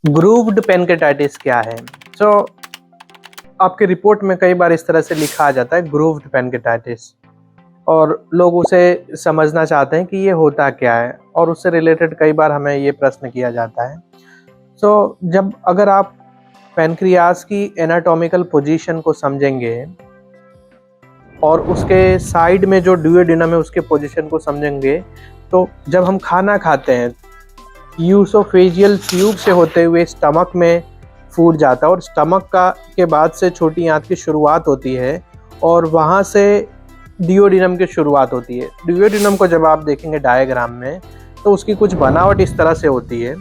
Grooved pancreatitis क्या है? आपके रिपोर्ट में कई बार इस तरह से लिखा आ जाता है ग्रूव्ड पेनकेटाइटिस, और लोग उसे समझना चाहते हैं कि ये होता क्या है, और उससे रिलेटेड कई बार हमें ये प्रश्न किया जाता है। जब अगर आप पैनक्रियाज की एनाटॉमिकल पोजीशन को समझेंगे और उसके साइड में जो ड्यूओडेनम है उसके पोजीशन को समझेंगे, तो जब हम खाना खाते हैं यूसोफेजियल ट्यूब से होते हुए स्टमक में फूड जाता है, और स्टमक के बाद से छोटी आंत की शुरुआत होती है और वहाँ से ड्यूओडेनम की शुरुआत होती है। ड्यूओडेनम को जब आप देखेंगे डायग्राम में, तो उसकी कुछ बनावट इस तरह से होती है,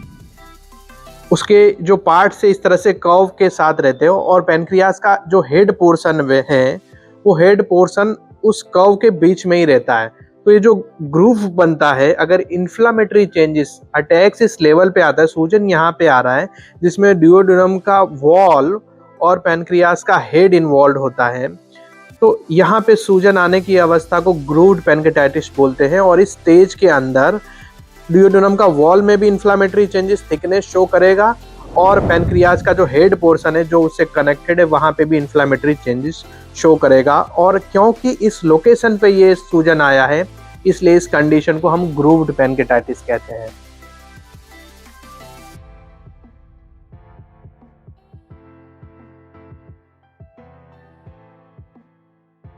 उसके जो पार्ट से इस तरह से कर्व के साथ रहते हो, और पैनक्रियाज का जो हेड पोर्शन है वो हेड पोर्शन उस कर्व के बीच में ही रहता है। तो ये जो ग्रूव बनता है, अगर इन्फ्लामेटरी चेंजेस अटैक्स इस लेवल पे आता है, सूजन यहाँ पे आ रहा है जिसमें ड्यूओडेनम का वॉल और पैनक्रियाज का हेड इन्वॉल्व होता है, तो यहाँ पे सूजन आने की अवस्था को ग्रूव्ड पेनकेटाइटिस बोलते हैं। और इस स्टेज के अंदर ड्यूओडेनम का वॉल में भी इन्फ्लामेटरी चेंजेस थिकनेस शो करेगा, और पैनक्रियाज का जो हेड पोर्शन है जो उससे कनेक्टेड है वहाँ पे भी इन्फ्लामेटरी चेंजेस शो करेगा। और क्योंकि इस लोकेशन पे ये सूजन आया है, इसलिए इस कंडीशन को हम ग्रूव्ड पेनकेटाइटिस कहते हैं।